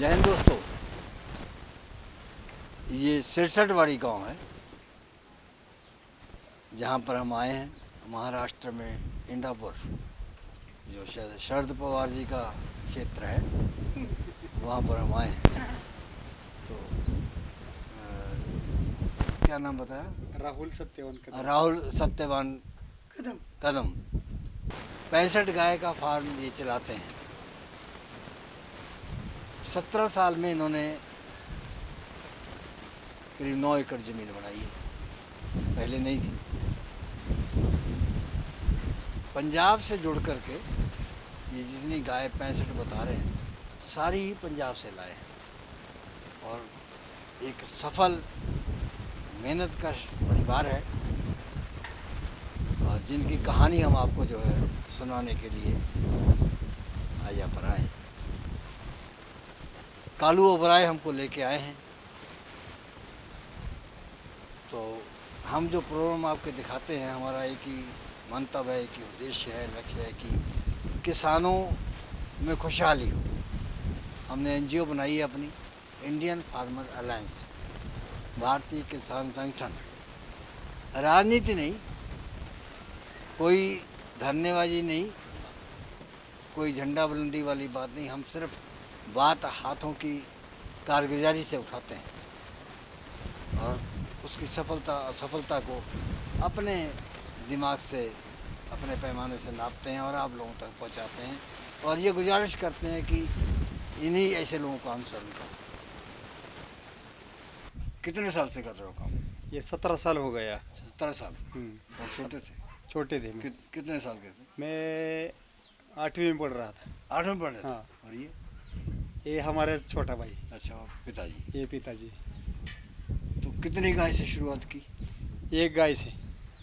जय हिंद दोस्तों, ये सिरसठवाड़ी गांव है जहाँ पर हम आए हैं। महाराष्ट्र में इंडापुर, जो शायद शरद पवार जी का क्षेत्र है, वहाँ पर हम आए हैं। तो क्या नाम बताया? राहुल सत्यवान कदम। राहुल सत्यवान कदम 65 गाय का फार्म ये चलाते हैं। 17 साल में इन्होंने करीब 9 एकड़ ज़मीन बनाई है, पहले नहीं थी। पंजाब से जुड़ करके ये जितनी गाय 65 बता रहे हैं, सारी ही पंजाब से लाए हैं। और एक सफल मेहनत का परिवार है, और जिनकी कहानी हम आपको जो है सुनाने के लिए आज यहाँ पर आए। कालू ओबराय हमको लेके आए हैं। तो हम जो प्रोग्राम आपके दिखाते हैं, हमारा एक ही मंतव्य है, एक ही उद्देश्य है, लक्ष्य है कि किसानों में खुशहाली हो। हमने एनजीओ बनाई है अपनी, इंडियन फार्मर अलायंस, भारतीय किसान संगठन। राजनीति नहीं, कोई धन्यवादी नहीं, कोई झंडा बुलंदी वाली बात नहीं। हम सिर्फ बात हाथों की कारगुजारी से उठाते हैं और उसकी सफलता असफलता को अपने दिमाग से, अपने पैमाने से नापते हैं और आप लोगों तक पहुंचाते हैं। और ये गुजारिश करते हैं कि इन्हीं ऐसे लोगों का अनुसरण करो। कितने साल से कर रहे हो काम? ये 17 साल हो गया। 17 साल। और छोटे थे? छोटे थे। कितने साल के थे? मैं 8वीं में पढ़ रहा था। 8वीं में पढ़ रहे थे? हाँ। और ये हमारे छोटा भाई। अच्छा, और पिताजी? ये पिताजी। तो कितनी गाय से शुरुआत की? एक गाय से।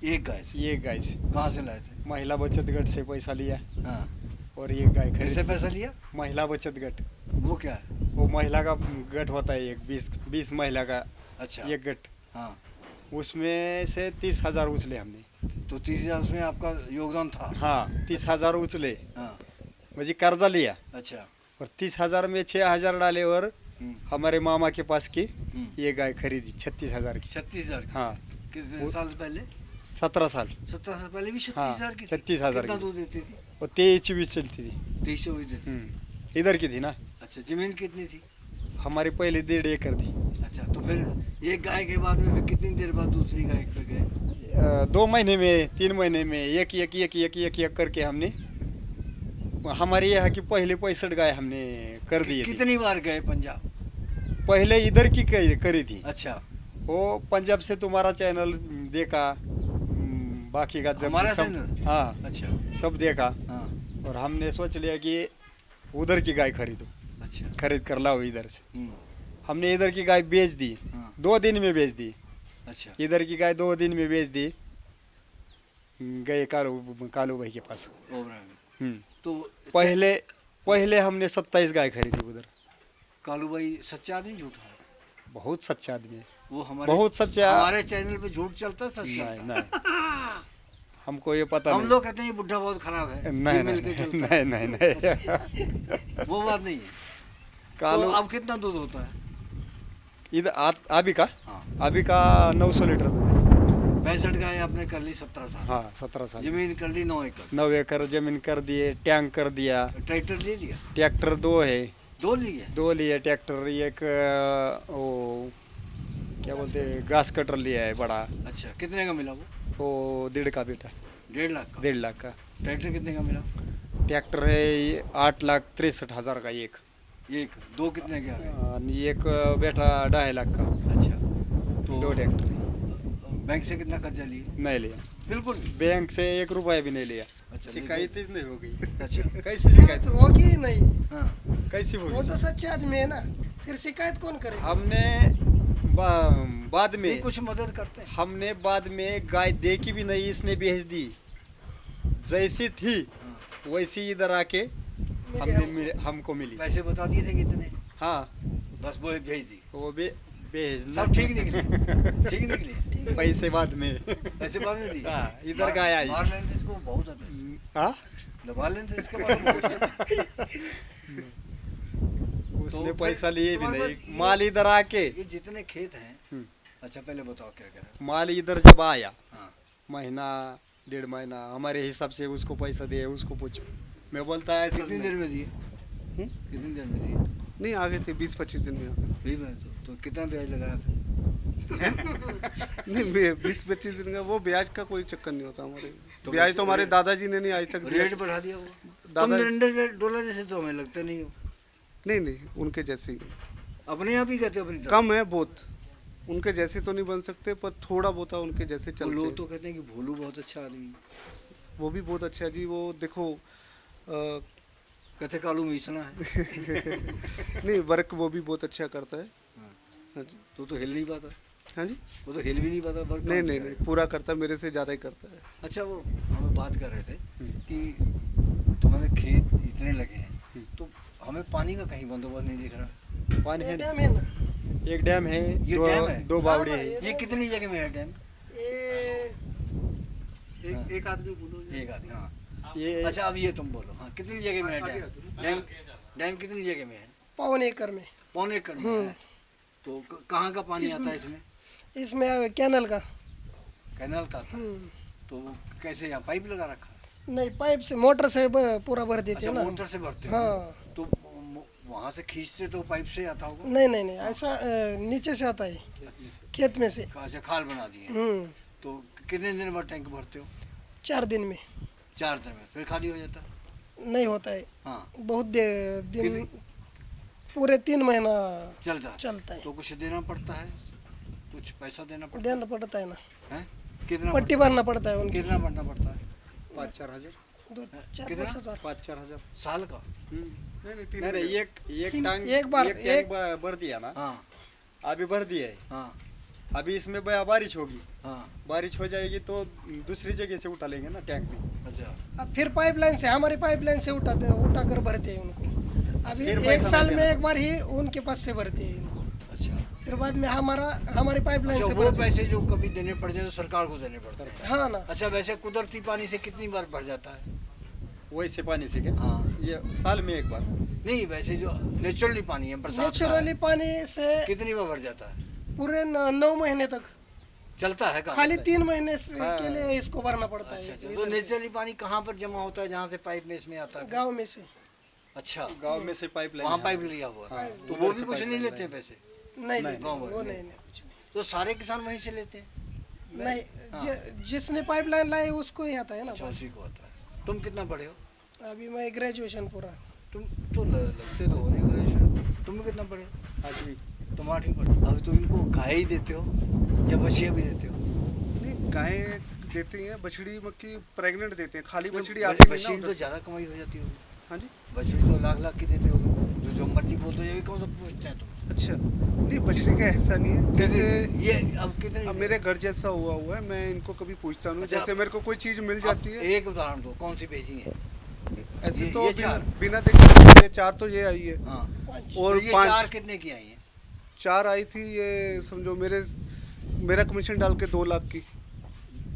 एक गाय से? एक गाय से। कहाँ से लाए थे? महिला बचत गट से पैसा लिया। हाँ। और एक गाय किससे खरीदी। पैसा लिया? महिला बचत गट। वो क्या है? वो महिला का गट होता है, एक 20 महिला का। अच्छा। एक गट। हाँ। उसमें से 30,000 उछले हमने। तो 30,000 उसमें आपका योगदान था? हाँ, 30,000 उछले। हाँ। मुझे कर्जा लिया। अच्छा। और 30,000 में 6,000 डाले और हमारे मामा के पास की ये गाय खरीदी 36,000 की। 36,000 की? हाँ। कितने साल पहले? 17 साल। 17 साल पहले भी 36,000 हाँ, की थी? 36,000 कितना की। दूध देती थी? और 23-24 चलती थी। 23 देती थी? इधर की थी ना। अच्छा, जमीन कितनी थी? हमारी पहले 1.5 एकड़ थी। अच्छा, तो फिर एक गाय के बाद में फिर कितनी देर बाद दूसरी गाय पे गए? 2 महीने में, 3 महीने में एक करके हमने, हमारे यहाँ की पहले 65 गाय हमने कर दिए थे। कितनी बार गए पंजाब? पहले इधर की करी थी। अच्छा। वो पंजाब से तुम्हारा चैनल देखा, बाकी का हमारा सब। चैनल? हाँ। अच्छा। सब देखा। हाँ। और हमने सोच लिया कि उधर की गाय खरीदो। अच्छा। खरीद कर लाओ इधर से। हम्म। हमने इधर की गाय बेच दी। हाँ। 2 दिन में बेच दी। अच्छा। इधर की गाय 2 दिन में बेच दी। गए कालू भाई के पास। ओबराय। तो पहले हमने 27 गाय खरीदी उधर। कालू भाई सच्चा नहीं झूठा है? बहुत सच्चा आदमी है वो। हमारे बहुत सच्चा। हमारे चैनल पे झूठ चलता है, सच चलता है? नहीं हमको ये पता हम नहीं। लोग कहते हैं ये बुढ़ा बहुत खराब है, नहीं ये मिल के चलता है। नहीं वो बात नहीं है। कालू तो अब कितना दूध होता है इधर अभी का? हाँ। अभी का 900 लीटर दूध है। 65 गाय आपने कर ली 17 साल? हाँ, 17 साल। जमीन कर ली 9 एकड़? 9 एकड़ जमीन कर दिए, टैंक कर दिया। ट्रैक्टर ले लिया? ट्रैक्टर 2 है। 2 लिए? 2 लिए ट्रैक्टर। एक वो क्या बोलते हैं, घास कटर लिया है बड़ा। अच्छा, कितने का मिला वो? 1.5 का बेटा। 1.5 लाख का? 1.5 लाख का। ट्रैक्टर कितने का मिला? ट्रैक्टर है 8,63,000 का एक। 2 कितने के आ गए? आणि एक बेटा 2.5 लाख का। अच्छा। तो 2 ट्रैक्टर बैंक से कितना कर्जा लिए? नहीं लिया। बिल्कुल भी? बैंक से 1 रुपया भी नहीं लिया। अच्छा, शिकायत ही नहीं हो गई। अच्छा। कैसे शिकायत होगी ही नहीं। हाँ। कैसी वो होगी? तो सच्चे आदमी है ना, फिर शिकायत कौन करे? हमने बाद नहीं, में कुछ मदद करते हैं। हमने बाद में गाय देखी भी नहीं, इसने भेज दी। जैसी थी वैसी इधर आके हमको मिली। पैसे बता दिए थे कितने? हाँ, बस वो भेज दी? वो भेज सब ठीक निकली? ठीक निकली? पैसे बाद में। पैसे बाद में दी? हाँ, इधर गाय आई। मार लेने से इसको बहुत है पैसे। हाँ, दबा लेने से इसके बाद बहुत है। उसने फिर पैसा लिए भी तुम्हारे नहीं, पास माल इधर आके ये जितने खेत हैं, अच्छा पहले बताओ क्या कह रहे माल इधर जब आया हो। हाँ महीना 1.5 महीना हमारे हिसाब से उसको पैसा दिए, उसको पूछो। मैं बोलता है ऐसा कितनी नहीं। देर में दिए, कितनी देर में दिए? नहीं आ गए थे 20-25 दिन में आ गए। भी मैं तो कितना ब्याज लगाया था? नहीं 20-25 दिन का वो ब्याज का कोई चक्कर नहीं होता हमारे। तो ब्याज वैसे तो हमारे रेट- दादाजी ने नहीं आज तक दिया। रेट बढ़ा दिया वो। तुम दादा नरेंद्र डोला जैसे तो हमें लगते नहीं हो। नहीं नहीं उनके जैसे ही अपने आप ही कहते हो अपनी तरफ। कम है बहुत। उनके जैसे तो नहीं बन सकते पर थोड़ा बहुत उनके जैसे वो चलते लोग हैं। तो कहते हैं कि भोलू बहुत अच्छा आदमी है। वो भी बहुत अच्छा है जी। वो देखो कहते कालू मीसना है। नहीं वर्क वो भी बहुत अच्छा करता है। हाँ। हाँ जी। तो हिल नहीं पाता, हाँ जी वो तो हिल भी नहीं पाता। वर्क नहीं कहाँ से नहीं करेगा? नहीं पूरा करता है, मेरे से ज़्यादा ही करता है। अच्छा वो हम बात कर रहे थे कि तुम्हारे खेत इतने लगे हैं तो हमें पानी का कहीं बंदोबस्त नहीं दिख रहा। पानी ये है, डैम है ना, एक डैम है, ये डैम है? दो बावड़े हाँ, हैं। ये कितनी जगह में है डैम? ये एक आदमी बोलो। एक आदमी। हाँ ये अच्छा अब ये तुम बोलो, हाँ कितनी जगह में है डैम? डैम डैम कितनी जगह में है? 1.25 एकड़ में। पौने एकड़ में है। तो कहाँ का पानी आता है इसमें? इसमें कैनल का। कैनल का आता है। तो कैसे यहाँ पाइप लगा रखा है? नहीं, पाइप से मोटर से पूरा भर देते अच्छा हैं ना। मोटर से भरते हो? हाँ। तो वहाँ से खींचते तो पाइप से आता होगा? नहीं नहीं नहीं, ऐसा नीचे से आता है, खेत में से। अच्छा खाल बना दिए। तो कितने दिन बाद टैंक भरते हो? 4 दिन में। 4 दिन में फिर खाली हो जाता? नहीं होता है, हाँ बहुत दिन, पूरे 3 महीना चलता है। चलता है। तो कुछ देना पड़ता है, कुछ पैसा देना पड़ता देना पड़ता है ना, है? कितना पट्टी भरना पड़ता है उनकी। कितना भरना पड़ता है? 5-4 हजार, 2-4 कितना? हजार। 5-4 हजार। साल का? नहीं नहीं तीन नहीं नहीं, एक टैंक एक बार- टैंक भर दिया ना, हाँ अभी भर दिया है। हाँ अभी इसमें बारिश होगी, हाँ। बारिश हो जाएगी तो दूसरी जगह से उठा लेंगे ना टैंक में। अच्छा अब फिर पाइपलाइन से, हमारी पाइपलाइन से उठा कर भरते हैं उनको। अभी फिर 1 पैसा साल नहीं में देना। एक बार ही उनके पास से भरते हैं इनको। अच्छा। फिर बाद में हमारी पाइपलाइन अच्छा से वो भरते हैं। पैसे जो कभी देने पड़ जाए तो सरकार को देने पड़ते हैं। हाँ ना, अच्छा वैसे कुदरती पानी से कितनी बार भर जाता है? वैसे पानी से क्या, हाँ ये साल में एक बार। नहीं वैसे जो नेचुरली पानी है बरसात का है, नेचुरली पानी से कितनी बार भर जाता है? पूरे 9 महीने तक। चलता है कहाँ? खाली 3 महीने हाँ। के लिए इसको भरना पड़ता अच्छा अच्छा। है। तो नेचुरली पानी कहाँ पर जमा होता है जहाँ से पाइप में इसमें आता है? गांव में से। अच्छा गांव में से पाइप वहाँ पाइप लिया हुआ है। हाँ, तो उधर वो से भी कुछ पाइप नहीं लाइन लेते हैं पैसे? नहीं नहीं, लेते, गाँव वो वाले नहीं नहीं, कुछ नहीं। तो सारे किसान वहीं से लेते हैं? नहीं, हाँ। जिसने पाइपलाइन लाई उसको ही आता है ना। अच्छा उसी को आता है। तुम कितना पढ़े हो? अभी मैं ग्रेजुएशन पूरा। तुम तो लगते तो हो नहीं ग्रेजुएशन। तुम कितना पढ़े हो? आज भी तुम 8वीं पढ़े। अब तुम इनको गाय ही देते हो या बछिया भी देते हो? नहीं गायें देती हैं, बछड़ी मक्की प्रेग्नेंट देते हैं, खाली बछड़ी ब- आती नहीं बछड़ी ना तो उधर से। ज़्यादा कमाई हो जाती होगी। हाँ जी बछड़ी तो लाख की देते हो, जो मर्जी बोल दो, ये भी कौन सा पूछते हैं तुम? अच्छा नहीं बछड़ी का ऐसा नहीं है। जैसे ये अब कितने अब मेरे घर जैसा हुआ है, मैं इनको कभी पूछता नहीं। अच्छा, जैसे मेरे को कोई चीज़ मिल अब जाती है एक उदाहरण दो, कौन सी भेजी है? ऐसे ये- तो ये बिना, चार। बिना देखे ये 4 तो ये आई है हाँ और तो ये 5 4 कितने की आई हैं? 4 आई थी। ये समझो मेरा कमीशन डाल के 2 लाख की,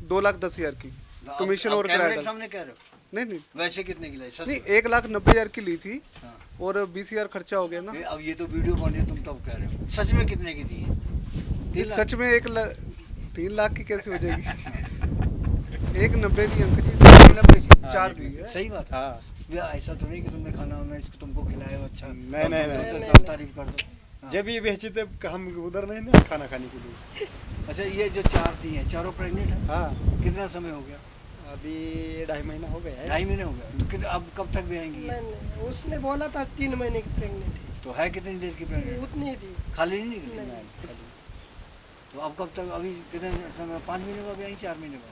2,10,000 की कमीशन अब और कैमरे किराया के डाल। सामने कह रहे हो? नहीं नहीं वैसे कितने की लाई? सच नहीं में? 1,90,000 की ली थी हाँ। और 20,000 खर्चा हो गया ना। अब ये तो वीडियो बन रही है, तुम तब कह रहे हो। सच में कितने की दी है? 3 लाख? सच में 3 लाख की कैसे हो जाएगी? 1,90 की अंक जी, 90 की? 4 दी है। सही बात है। हाँ, भैया ऐसा तो नहीं कि तुमने खाना वाना इसको तुमको खिलाया हो अच्छा? नहीं, नहीं, तुम नहीं, तो तारीफ कर दो। हाँ। जब ये बेची तब हम उधर नहीं ना खाना खाने के लिए। अच्छा ये जो 4 दी हैं, चारों प्रेग्नेंट है? हाँ, कितना समय हो गया? अभी 2.5 महीना हो गया है। 2.5 महीने हो गया। तो अब कब तक भी आएंगी? नहीं नहीं, उसने बोला था 3 महीने की प्रेग्नेंट है। तो है कितनी देर की प्रेग्नेंट? उतनी ही थी। खाली नहीं निकली? नहीं। तो अब कब तक? अभी कितने समय? 5 महीने बाद या 4 महीने बाद?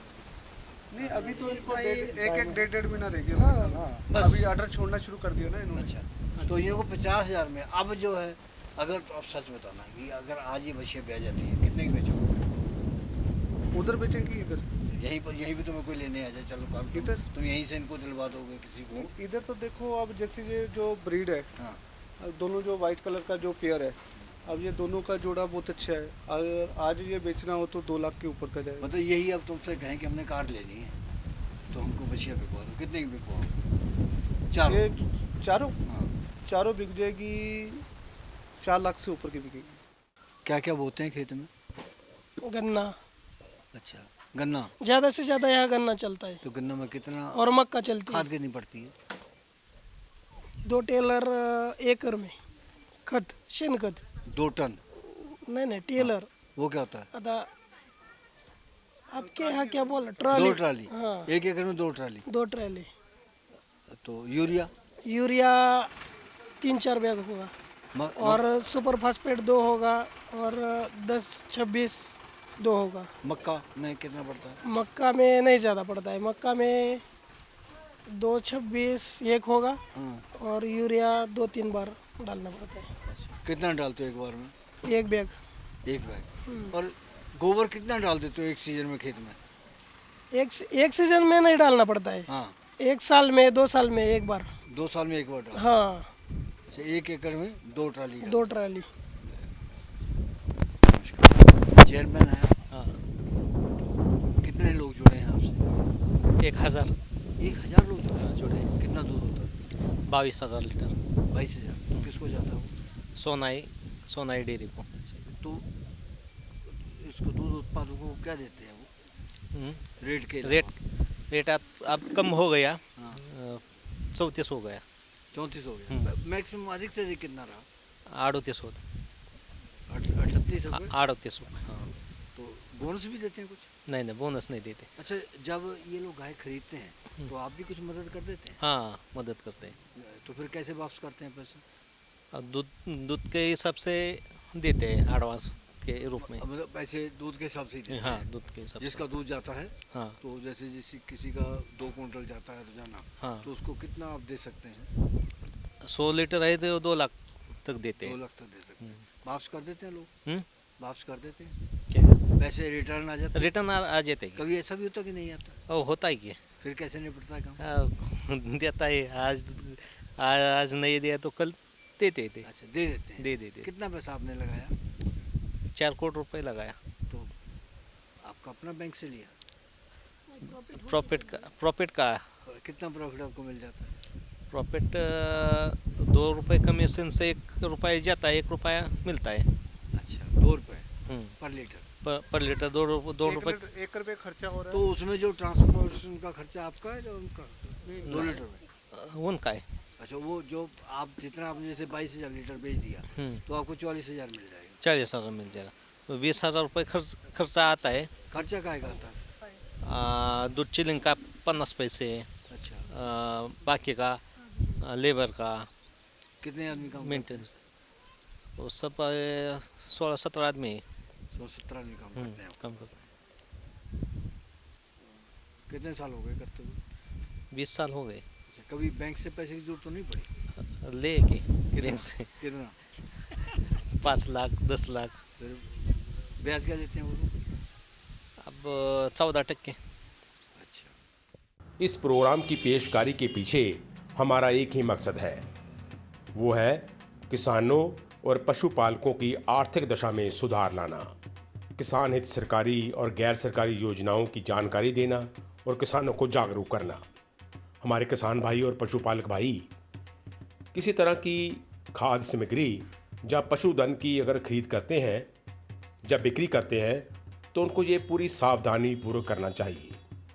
नहीं अभी तो इनको भाई- 1-1 डेढ़ महीना रह गया। हाँ। हाँ, बस। अभी ऑर्डर छोड़ना शुरू कर दिया ना इन्होंने। अच्छा तो इनको 50,000 में अब जो है, अगर तो अब सच बताना कि अगर आज ये बछिया ब्याह जाती है कितने की बेचोगे? उधर बेचेंगे इधर? यहीं पे तुम्हें कोई लेने आ जाए, चलो कल इधर? तुम यहीं से इनको दिलवा दोगे किसी को? इधर तो देखो अब जैसे ये जो ब्रीड है, हाँ अब दोनों जो वाइट कलर का जो पेयर है, अब ये दोनों का जोड़ा बहुत अच्छा है। अगर आज ये बेचना हो तो 2 लाख के ऊपर का जाएगा। मतलब यही अब तुमसे कहें कि हमने कार लेनी है तो हमको बछिया बिकवा दो, कितने की बिकवाओ? 4? ये चारों हाँ चारों बिक जाएगी 4 लाख से ऊपर की बिकेगी। क्या क्या बोते हैं खेत में? गन्ना, अच्छा, गन्ना। ज्यादा से ज्यादा यहाँ गन्ना चलता है तो गन्ना में कितना और मक्का चलती है। खाद कितनी पड़ती है? 2 टेलर एकड़ में खत, शेण खत। 2 टन? नहीं टेलर। वो क्या होता है? आता आपके यहाँ क्या बोल 2 ट्रॉली? ट्राली? हाँ, 1 एकड़ में 2 ट्राली। 2 ट्रॉली। तो यूरिया? यूरिया 3-4 बैग होगा और सुपर फास्फेट 2 होगा और 10-26 2 होगा। मक्का में कितना पड़ता है? मक्का में नहीं ज़्यादा पड़ता है, मक्का में 2-26 1 होगा हाँ। और यूरिया 2-3 बार डालना पड़ता है। अच्छा, कितना डालते हो एक बार में? 1 बैग। 1 बैग। और गोबर कितना डाल देते हो एक सीजन में खेत में? एक सीजन में नहीं डालना पड़ता है। हाँ। 1 साल में 2 साल में 1 बार। 2 साल में 1 बार डाल? हाँ, अच्छा, 1 एकड़ में 2 ट्राली? 2 ट्राली। चेयरमैन है? हाँ, कितने लोग जुड़े हैं आपसे? 1000 1000 लोग जुड़े हैं? जुड़े। कितना दूध होता है? 22,000 लीटर 22,000। तो किसको जाता है वो? सोनाई डेयरी को। तो इसको दूध उत्पादकों को क्या देते हैं वो रेट के? रेट अब कम हो गया। हाँ। 34 हो गया। 34 हो गया। मैक्सिमम अधिक से अधिक कितना रहा? 38 हो 38 हो गए। 38 हो। हाँ। तो बोनस भी देते हैं कुछ? नहीं बोनस नहीं देते। अच्छा, जब ये लोग गाय खरीदते हैं तो आप भी कुछ मदद कर देते हैं? हाँ, मदद करते हैं। तो फिर कैसे वापस करते हैं पैसे? अब दूध के हिसाब से देते हैं, एडवांस के रूप में। मतलब पैसे दूध के हिसाब से ही देते हाँ, हैं? दूध के हिसाब से। जिसका दूध जाता है, हाँ तो जैसे किसी का 2 कुंटल जाता है रोजाना, हाँ, तो उसको कितना आप दे सकते हैं? 100 लीटर है तो 2 लाख तक देते 2 हैं। लाख तक दे सकते हैं। वापस कर देते हैं लोग? हम्म, वापस कर देते हैं? क्या पैसे रिटर्न आ जाते हैं? रिटर्न आ जाते हैं। कभी ऐसा भी होता कि नहीं आता? ओ, होता है क्या? फिर कैसे निपटता है काम? देता है। आज नहीं दिया तो कल देते थे। अच्छा, दे देते हैं? दे देते। कितना पैसा आपने लगाया? 4 करोड़ रुपए लगाया। तो आपका अपना बैंक से लिया? प्रॉफिट का और कितना प्रॉफिट आपको मिल जाता है? प्रॉफिट 2 रुपए कमीशन से 1 रुपया जाता है, 1 रुपया मिलता है। अच्छा, 2 रुपए पर लीटर? पर लीटर 2 रुपए। 1 रुपये खर्चा हो रहा तो उसमें जो ट्रांसपोर्टेशन का खर्चा आपका है या उनका? 2 लीटर में? उनका है। अच्छा, वो जो आप जितना आपने जैसे 22,000 लीटर बेच दिया तो आपको 44,000 मिल जाएगा? 40,000 मिल जाएगा। तो 20,000 रुपये खर्चा आता है। खर्चा काहे का आता है? दूध चिलिंग का 50 पैसे। अच्छा, बाकी का लेबर का, कितने आदमी काम करते हैं? मेंटेनेंस, वो सब 16-17 आदमी 16-17 आदमी काम करते हैं? काम करते कितने साल हो गए करते हुए? 20 साल हो गए। अच्छा, कभी बैंक से पैसे की जरूरत तो नहीं पड़ी? ले के बैंक से कितना? 5 लाख 10 लाख। फिर ब्याज क्या देते हैं वो लोग? अब 14%। अच्छा। इस प्रोग्राम की पेशकारी के पीछे हमारा एक ही मकसद है, वो है किसानों और पशुपालकों की आर्थिक दशा में सुधार लाना, किसान हित सरकारी और गैर सरकारी योजनाओं की जानकारी देना और किसानों को जागरूक करना। हमारे किसान भाई और पशुपालक भाई किसी तरह की खाद्य सामग्री या पशुधन की अगर खरीद करते हैं, जब बिक्री करते हैं, तो उनको ये पूरी सावधानी पूर्वक करना चाहिए।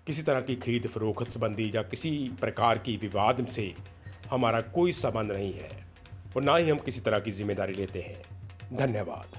किसी तरह की खरीद फरोख्त संबंधी या किसी प्रकार की विवाद से हमारा कोई संबंध नहीं है और ना ही हम किसी तरह की जिम्मेदारी लेते हैं। धन्यवाद।